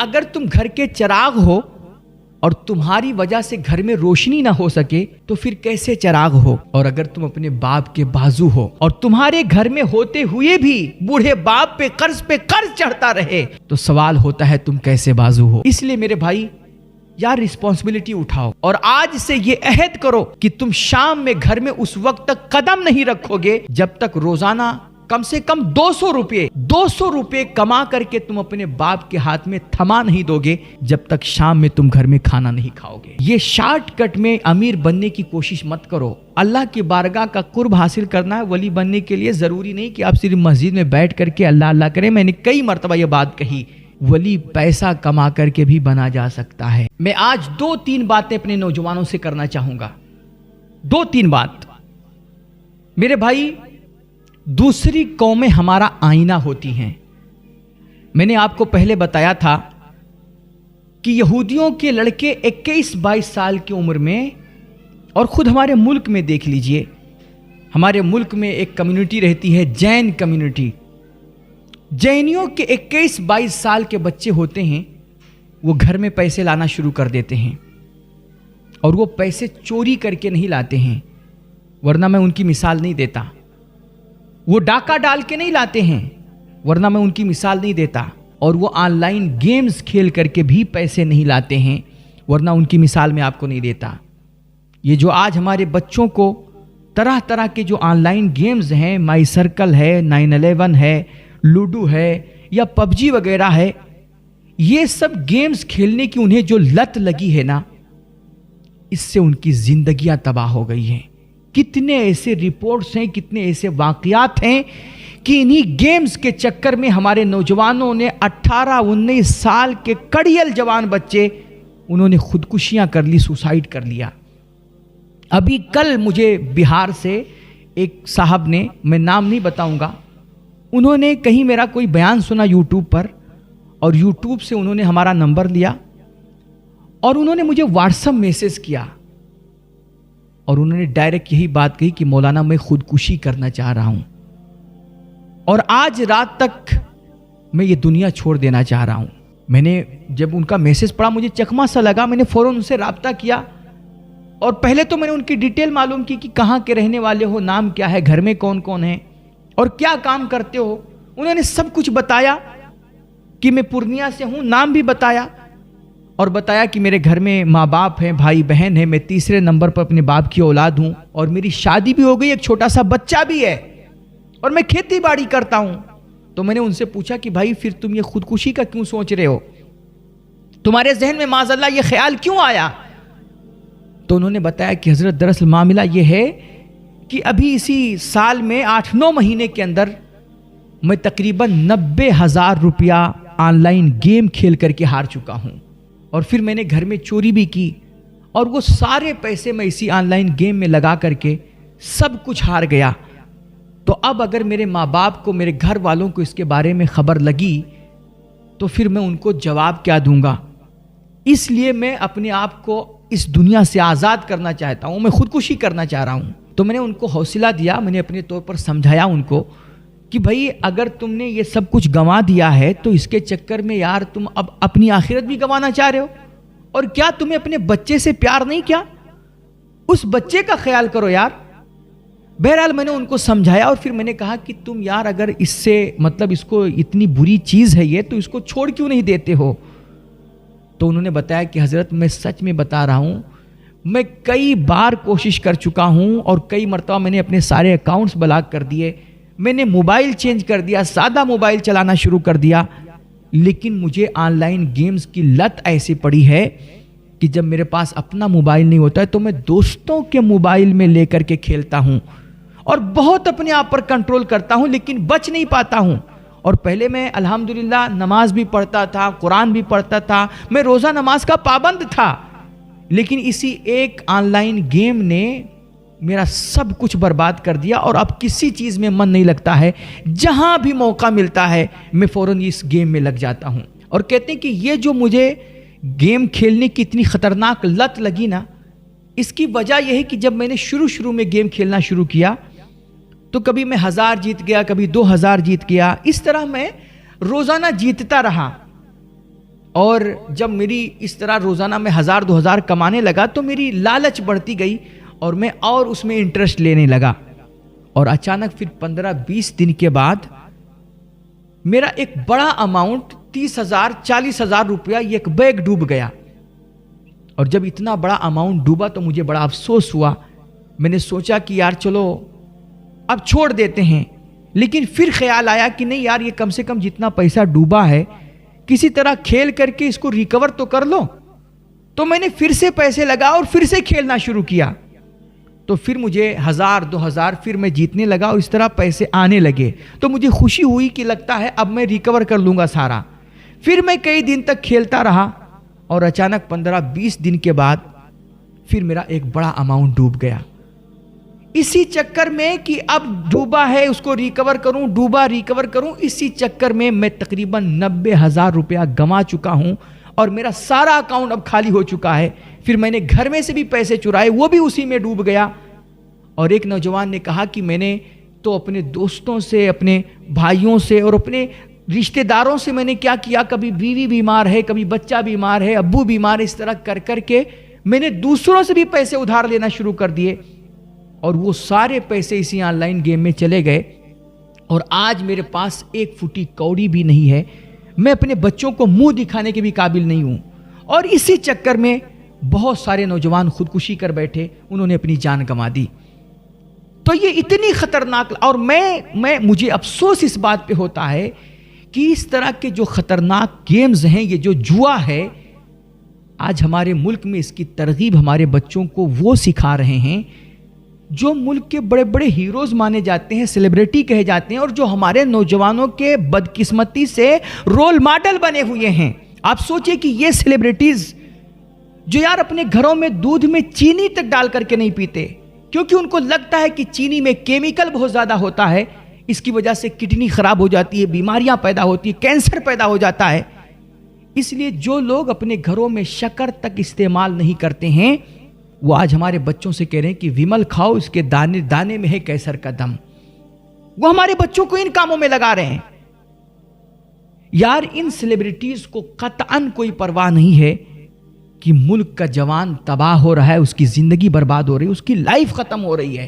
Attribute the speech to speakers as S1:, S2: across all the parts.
S1: اگر تم گھر کے چراغ ہو اور تمہاری وجہ سے گھر میں روشنی نہ ہو سکے تو پھر کیسے چراغ ہو؟ اور اگر تم اپنے باپ کے بازو ہو اور تمہارے گھر میں ہوتے ہوئے بھی بوڑھے باپ پہ قرض چڑھتا رہے تو سوال ہوتا ہے تم کیسے بازو ہو؟ اس لیے میرے بھائی یار رسپانسبلٹی اٹھاؤ اور آج سے یہ عہد کرو کہ تم شام میں گھر میں اس وقت تک قدم نہیں رکھو گے جب تک روزانہ کم سے کم 200 روپے کما کر کے تم اپنے باپ کے ہاتھ میں تھما نہیں دو گے جب تک شام میں تم گھر میں کھانا نہیں کھاؤ گے۔ یہ شارٹ کٹ میں امیر بننے کی کوشش مت کرو۔ اللہ کی بارگاہ کا قرب حاصل کرنا ہے، ولی بننے کے لیے ضروری نہیں کہ آپ صرف مسجد میں بیٹھ کر کے اللہ اللہ کریں۔ میں نے کئی مرتبہ یہ بات کہی، ولی پیسہ کما کر کے بھی بنا جا سکتا ہے۔ میں آج 2-3 باتیں اپنے نوجوانوں سے کرنا چاہوں گا، 2-3 بات۔ میرے بھائی، دوسری قومیں ہمارا آئینہ ہوتی ہیں۔ میں نے آپ کو پہلے بتایا تھا کہ یہودیوں کے لڑکے 21-22 سال کی عمر میں، اور خود ہمارے ملک میں دیکھ لیجئے، ہمارے ملک میں ایک کمیونٹی رہتی ہے جین کمیونٹی۔ جینیوں کے 21-22 سال کے بچے ہوتے ہیں، وہ گھر میں پیسے لانا شروع کر دیتے ہیں، اور وہ پیسے چوری کر کے نہیں لاتے ہیں، ورنہ میں ان کی مثال نہیں دیتا۔ وہ ڈاکہ ڈال کے نہیں لاتے ہیں، ورنہ میں ان کی مثال نہیں دیتا۔ اور وہ آن لائن گیمز کھیل کر کے بھی پیسے نہیں لاتے ہیں، ورنہ ان کی مثال میں آپ کو نہیں دیتا۔ یہ جو آج ہمارے بچوں کو طرح طرح کے جو آن لائن گیمز ہیں، مائی سرکل ہے، 911 ہے، لوڈو ہے، یا پب جی وغیرہ ہے، یہ سب گیمز کھیلنے کی انہیں جو لت لگی ہے نا، اس سے ان کی زندگیاں تباہ ہو گئی ہیں۔ کتنے ایسے رپورٹس ہیں، کتنے ایسے واقعات ہیں کہ انہی گیمز کے چکر میں ہمارے نوجوانوں نے 18-19 سال کے کڑیل جوان بچے، انہوں نے خودکشیاں کر لی، سوسائیڈ کر لیا۔ ابھی کل مجھے بہار سے ایک صاحب نے، میں نام نہیں بتاؤں گا، انہوں نے کہیں میرا کوئی بیان سنا یوٹیوب پر، اور یوٹیوب سے انہوں نے ہمارا نمبر لیا اور انہوں نے مجھے واٹس ایپ میسج کیا، اور انہوں نے ڈائریکٹ یہی بات کہی کہ مولانا میں خودکشی کرنا چاہ رہا ہوں، اور آج رات تک میں یہ دنیا چھوڑ دینا چاہ رہا ہوں۔ میں نے جب ان کا میسج پڑھا مجھے چکما سا لگا، میں نے فوراً ان سے رابطہ کیا، اور پہلے تو میں نے ان کی ڈیٹیل معلوم کی کہ کہاں کے رہنے والے ہو، نام کیا ہے، گھر میں کون کون ہے، اور کیا کام کرتے ہو۔ انہوں نے سب کچھ بتایا کہ میں پورنیہ سے ہوں، نام بھی بتایا، اور بتایا کہ میرے گھر میں ماں باپ ہیں، بھائی بہن ہیں، میں تیسرے نمبر پر اپنے باپ کی اولاد ہوں، اور میری شادی بھی ہو گئی، ایک چھوٹا سا بچہ بھی ہے، اور میں کھیتی باڑی کرتا ہوں۔ تو میں نے ان سے پوچھا کہ بھائی پھر تم یہ خودکشی کا کیوں سوچ رہے ہو؟ تمہارے ذہن میں معاذ اللہ یہ خیال کیوں آیا؟ تو انہوں نے بتایا کہ حضرت دراصل معاملہ یہ ہے کہ ابھی اسی سال میں 8-9 مہینے کے اندر میں تقریباً 90,000 روپیہ آن لائن گیم کھیل کر کے ہار چکا ہوں، اور پھر میں نے گھر میں چوری بھی کی، اور وہ سارے پیسے میں اسی آن لائن گیم میں لگا کر کے سب کچھ ہار گیا۔ تو اب اگر میرے ماں باپ کو، میرے گھر والوں کو اس کے بارے میں خبر لگی تو پھر میں ان کو جواب کیا دوں گا؟ اس لیے میں اپنے آپ کو اس دنیا سے آزاد کرنا چاہتا ہوں، میں خودکشی کرنا چاہ رہا ہوں۔ تو میں نے ان کو حوصلہ دیا، میں نے اپنے طور پر سمجھایا ان کو کہ بھائی اگر تم نے یہ سب کچھ گنوا دیا ہے تو اس کے چکر میں یار تم اب اپنی آخرت بھی گنوانا چاہ رہے ہو، اور کیا تمہیں اپنے بچے سے پیار نہیں؟ کیا اس بچے کا خیال کرو یار۔ بہرحال میں نے ان کو سمجھایا، اور پھر میں نے کہا کہ تم یار اگر اس سے مطلب اس کو اتنی بری چیز ہے یہ، تو اس کو چھوڑ کیوں نہیں دیتے ہو؟ تو انہوں نے بتایا کہ حضرت میں سچ میں بتا رہا ہوں، میں کئی بار کوشش کر چکا ہوں، اور کئی مرتبہ میں نے اپنے سارے اکاؤنٹس بلاک کر دیے، میں نے موبائل چینج کر دیا، سادہ موبائل چلانا شروع کر دیا، لیکن مجھے آن لائن گیمز کی لت ایسی پڑی ہے کہ جب میرے پاس اپنا موبائل نہیں ہوتا ہے تو میں دوستوں کے موبائل میں لے کر کے کھیلتا ہوں، اور بہت اپنے آپ پر کنٹرول کرتا ہوں، لیکن بچ نہیں پاتا ہوں۔ اور پہلے میں الحمدللہ نماز بھی پڑھتا تھا، قرآن بھی پڑھتا تھا، میں روزہ نماز کا پابند تھا، لیکن اسی ایک آن لائن گیم نے میرا سب کچھ برباد کر دیا، اور اب کسی چیز میں من نہیں لگتا ہے، جہاں بھی موقع ملتا ہے میں فوراً اس گیم میں لگ جاتا ہوں۔ اور کہتے ہیں کہ یہ جو مجھے گیم کھیلنے کی اتنی خطرناک لت لگی نا، اس کی وجہ یہ ہے کہ جب میں نے شروع میں گیم کھیلنا شروع کیا تو کبھی میں 1000 جیت گیا، کبھی 2000 جیت گیا، اس طرح میں روزانہ جیتتا رہا۔ اور جب میری اس طرح روزانہ میں 1000-2000 کمانے لگا تو میری لالچ بڑھتی گئی اور میں اور اس میں انٹرسٹ لینے لگا، اور اچانک پھر 15-20 دن کے بعد میرا ایک بڑا اماؤنٹ 30,000-40,000 روپیہ ایک بیگ ڈوب گیا۔ اور جب اتنا بڑا اماؤنٹ ڈوبا تو مجھے بڑا افسوس ہوا۔ میں نے سوچا کہ یار چلو اب چھوڑ دیتے ہیں، لیکن پھر خیال آیا کہ نہیں یار، یہ کم سے کم جتنا پیسہ ڈوبا ہے کسی طرح کھیل کر کے اس کو ریکور تو کر لو۔ تو میں نے پھر سے پیسے لگا اور پھر سے کھیلنا شروع کیا، تو پھر مجھے 1000-2000 پھر میں جیتنے لگا اور اس طرح پیسے آنے لگے، تو مجھے خوشی ہوئی کہ لگتا ہے اب میں ریکور کر لوں گا سارا۔ پھر میں کئی دن تک کھیلتا رہا اور اچانک 15-20 دن کے بعد پھر میرا ایک بڑا اماؤنٹ ڈوب گیا۔ اسی چکر میں کہ اب ڈوبا ہے اس کو ریکور کروں، ڈوبا ریکور کروں، اسی چکر میں تقریباً 90,000 روپیہ گما چکا ہوں اور میرا سارا اکاؤنٹ اب خالی ہو چکا ہے۔ پھر میں نے گھر میں سے بھی پیسے چرائے، وہ بھی اسی میں ڈوب گیا۔ اور ایک نوجوان نے کہا کہ میں نے تو اپنے دوستوں سے، اپنے بھائیوں سے اور اپنے رشتہ داروں سے میں نے کیا کیا، کبھی بیوی بیمار ہے، کبھی بچہ بیمار ہے، ابو بیمار ہے، اس طرح کر کر کے میں نے دوسروں سے بھی پیسے ادھار لینا شروع کر دیے، اور وہ سارے پیسے اسی آن لائن گیم میں چلے گئے، اور آج میرے پاس 1 فوٹی کوڑی بھی نہیں ہے، میں اپنے بچوں کو منہ دکھانے کے بھی قابل نہیں ہوں۔ اور اسی چکر میں بہت سارے نوجوان خودکشی کر بیٹھے، انہوں نے اپنی جان گنوا دی۔ تو یہ اتنی خطرناک، اور مجھے افسوس اس بات پہ ہوتا ہے کہ اس طرح کے جو خطرناک گیمز ہیں، یہ جو جوا ہے، آج ہمارے ملک میں اس کی ترغیب ہمارے بچوں کو وہ سکھا رہے ہیں جو ملک کے بڑے بڑے ہیروز مانے جاتے ہیں، سیلیبریٹی کہے جاتے ہیں، اور جو ہمارے نوجوانوں کے بدقسمتی سے رول ماڈل بنے ہوئے ہیں۔ آپ سوچیں کہ یہ سیلیبریٹیز جو یار اپنے گھروں میں دودھ میں چینی تک ڈال کر کے نہیں پیتے، کیونکہ ان کو لگتا ہے کہ چینی میں کیمیکل بہت زیادہ ہوتا ہے، اس کی وجہ سے کڈنی خراب ہو جاتی ہے، بیماریاں پیدا ہوتی ہے، کینسر پیدا ہو جاتا ہے۔ اس لیے جو لوگ اپنے گھروں میں شکر تک استعمال نہیں کرتے ہیں، وہ آج ہمارے بچوں سے کہہ رہے ہیں کہ ویمل کھاؤ، اس کے دانے دانے میں ہے کیسر کا دم۔ وہ ہمارے بچوں کو ان کاموں میں لگا رہے ہیں۔ یار ان سیلیبریٹیز کو قطعاً کوئی پرواہ نہیں ہے کہ ملک کا جوان تباہ ہو رہا ہے، اس کی زندگی برباد ہو رہی ہے، اس کی لائف ختم ہو رہی ہے۔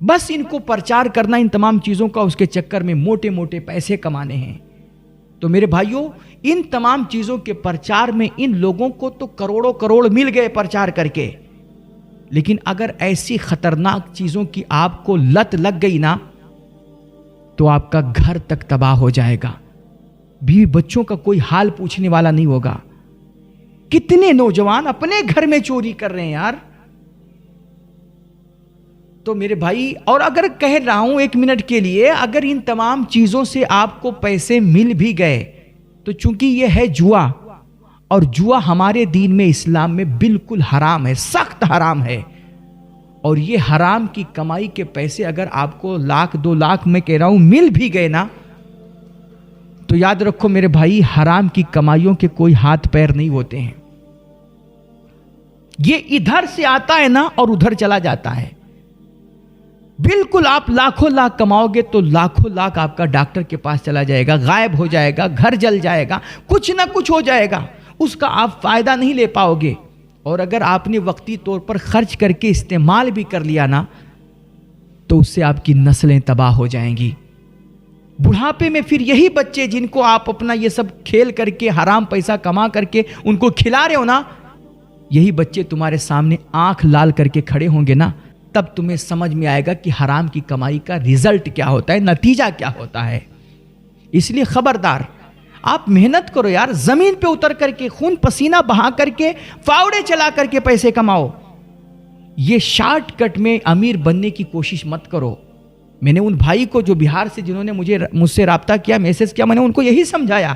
S1: بس ان کو پرچار کرنا ان تمام چیزوں کا، اس کے چکر میں موٹے موٹے پیسے کمانے ہیں۔ تو میرے بھائیوں، ان تمام چیزوں کے پرچار میں ان لوگوں کو تو کروڑوں کروڑ مل گئے پرچار کر کے، لیکن اگر ایسی خطرناک چیزوں کی آپ کو لت لگ گئی نا، تو آپ کا گھر تک تباہ ہو جائے گا، بیوی بچوں کا کوئی حال پوچھنے والا نہیں ہوگا۔ کتنے نوجوان اپنے گھر میں چوری کر رہے ہیں یار۔ تو میرے بھائی، اور اگر کہہ رہا ہوں 1 منٹ کے لیے، اگر ان تمام چیزوں سے آپ کو پیسے مل بھی گئے تو چونکہ یہ ہے جوا، اور جوا ہمارے دین میں، اسلام میں بالکل حرام ہے، سخت حرام ہے، اور یہ حرام کی کمائی کے پیسے اگر آپ کو 1,00,000 2,00,000 میں کہہ رہا ہوں مل بھی گئے نا، تو یاد رکھو میرے بھائی، حرام کی کمائیوں کے کوئی ہاتھ پیر نہیں ہوتے ہیں۔ یہ ادھر سے آتا ہے نا اور ادھر چلا جاتا ہے۔ بالکل آپ لاکھوں لاکھ کماؤ گے تو لاکھوں لاکھ آپ کا ڈاکٹر کے پاس چلا جائے گا، غائب ہو جائے گا، گھر جل جائے گا، کچھ نہ کچھ ہو جائے گا، اس کا آپ فائدہ نہیں لے پاؤ گے۔ اور اگر آپ نے وقتی طور پر خرچ کر کے استعمال بھی کر لیا نا، تو اس سے آپ کی نسلیں تباہ ہو جائیں گی۔ بڑھاپے میں پھر یہی بچے جن کو آپ اپنا یہ سب کھیل کر کے حرام پیسہ کما کر کے ان کو کھلا رہے ہو نا، یہی بچے تمہارے سامنے آنکھ لال کر کے کھڑے ہوں گے نا، تب تمہیں سمجھ میں آئے گا کہ حرام کی کمائی کا ریزلٹ کیا ہوتا ہے، نتیجہ کیا ہوتا ہے۔ اس لیے خبردار، آپ محنت کرو یار، زمین پہ اتر کر کے، خون پسینہ بہا کر کے، فاوڑے چلا کر کے پیسے کماؤ۔ یہ شارٹ کٹ میں امیر بننے کی کوشش مت کرو۔ میں نے ان بھائی کو جو بہار سے، جنہوں نے مجھ سے رابطہ کیا، میسج کیا، میں نے ان کو یہی سمجھایا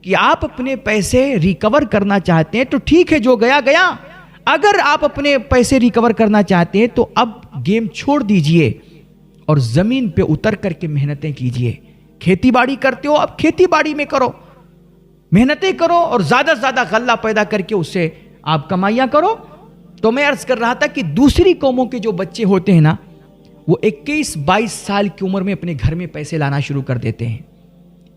S1: کہ آپ اپنے پیسے ریکور کرنا چاہتے ہیں تو ٹھیک ہے، جو گیا گیا۔ اگر آپ اپنے پیسے ریکور کرنا چاہتے ہیں تو اب گیم چھوڑ دیجئے اور زمین پہ اتر کر کے محنتیں کیجئے۔ کھیتی باڑی کرتے ہو، اب کھیتی باڑی میں کرو، محنتیں کرو، اور زیادہ سے زیادہ غلہ پیدا کر کے اس سے آپ کمائیاں کرو۔ تو میں عرض کر رہا تھا کہ دوسری قوموں کے جو بچے ہوتے ہیں نا، وہ 21-22 سال کی عمر میں اپنے گھر میں پیسے لانا شروع کر دیتے ہیں۔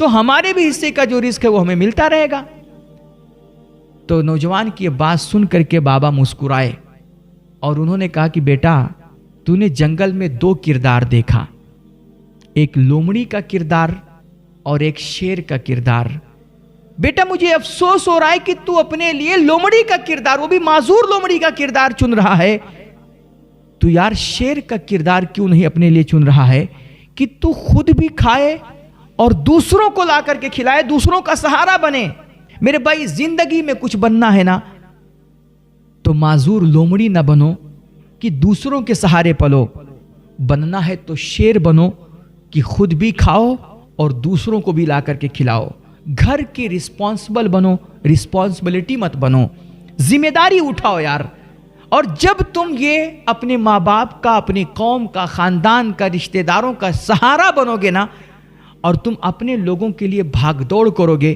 S1: تو ہمارے بھی حصے کا جو رزق ہے وہ ہمیں ملتا رہے گا۔ تو نوجوان کی یہ بات سن کر کے بابا مسکرائے اور انہوں نے کہا کہ بیٹا تو نے جنگل میں 2 کردار دیکھا، ایک لومڑی کا کردار اور ایک شیر کا کردار۔ بیٹا مجھے افسوس ہو رہا ہے کہ تو اپنے لیے لومڑی کا کردار، وہ بھی معذور لومڑی کا کردار چن رہا ہے۔ تو یار شیر کا کردار کیوں نہیں اپنے لیے چن رہا ہے کہ تو خود بھی کھائے اور دوسروں کو لا کر کے کھلائے، دوسروں کا سہارا بنے۔ میرے بھائی زندگی میں کچھ بننا ہے نا تو معذور لومڑی نہ بنو کہ دوسروں کے سہارے پلو، بننا ہے تو شیر بنو کہ خود بھی کھاؤ اور دوسروں کو بھی لا کر کے کھلاؤ۔ گھر کی رسپانسبل بنو، رسپانسبلٹی مت بنو، ذمہ داری اٹھاؤ یار۔ اور جب تم یہ اپنے ماں باپ کا، اپنی قوم کا، خاندان کا، رشتہ داروں کا سہارا بنو گے نا اور تم اپنے لوگوں کے لیے بھاگ دوڑ کرو گے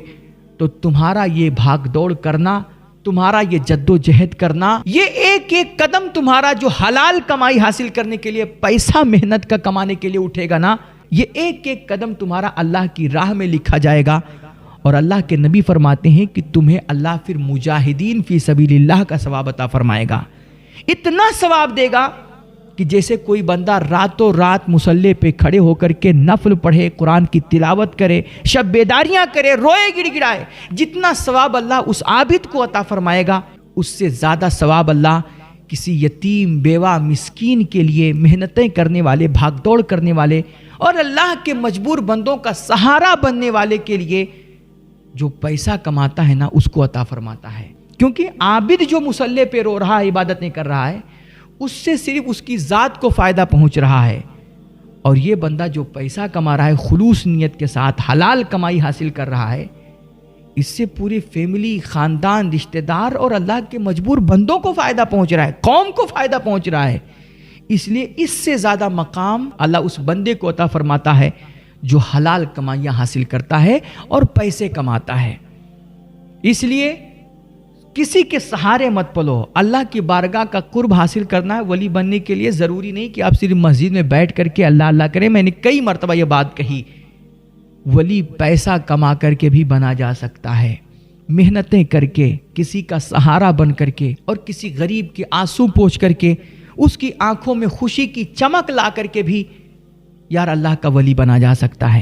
S1: تو تمہارا یہ بھاگ دوڑ کرنا، تمہارا یہ جد و جہد کرنا، یہ ایک ایک قدم تمہارا جو حلال کمائی حاصل کرنے کے لیے، پیسہ محنت کا کمانے کے لیے اٹھے گا نا، یہ ایک ایک قدم تمہارا اللہ کی راہ میں لکھا جائے گا۔ اور اللہ کے نبی فرماتے ہیں کہ تمہیں اللہ پھر مجاہدین فی سبیل اللہ کا ثواب عطا فرمائے گا، اتنا ثواب دے گا کہ جیسے کوئی بندہ راتوں رات مصلی پہ کھڑے ہو کر کے نفل پڑھے، قرآن کی تلاوت کرے، شب بیداریاں کرے، روئے گڑ گڑائے، جتنا ثواب اللہ اس عابد کو عطا فرمائے گا اس سے زیادہ ثواب اللہ کسی یتیم، بیوہ، مسکین کے لیے محنتیں کرنے والے، بھاگ دوڑ کرنے والے اور اللہ کے مجبور بندوں کا سہارا بننے والے کے لیے جو پیسہ کماتا ہے نا اس کو عطا فرماتا ہے۔ کیونکہ عابد جو مصلی پہ رو رہا ہے، عبادتیں کر رہا ہے، اس سے صرف اس کی ذات کو فائدہ پہنچ رہا ہے، اور یہ بندہ جو پیسہ کما رہا ہے خلوص نیت کے ساتھ، حلال کمائی حاصل کر رہا ہے، اس سے پوری فیملی، خاندان، رشتہ دار اور اللہ کے مجبور بندوں کو فائدہ پہنچ رہا ہے، قوم کو فائدہ پہنچ رہا ہے۔ اس لیے اس سے زیادہ مقام اللہ اس بندے کو عطا فرماتا ہے جو حلال کمائیاں حاصل کرتا ہے اور پیسے کماتا ہے۔ اس لیے کسی کے سہارے مت پلو، اللہ کی بارگاہ کا قرب حاصل کرنا ہے۔ ولی بننے کے لیے ضروری نہیں کہ آپ صرف مسجد میں بیٹھ کر کے اللہ اللہ کریں۔ میں نے کئی مرتبہ یہ بات کہی، ولی پیسہ کما کر کے بھی بنا جا سکتا ہے، محنتیں کر کے، کسی کا سہارا بن کر کے اور کسی غریب کے آنسو پوچھ کر کے، اس کی آنکھوں میں خوشی کی چمک لا کر کے بھی یار اللہ کا ولی بنا جا سکتا ہے۔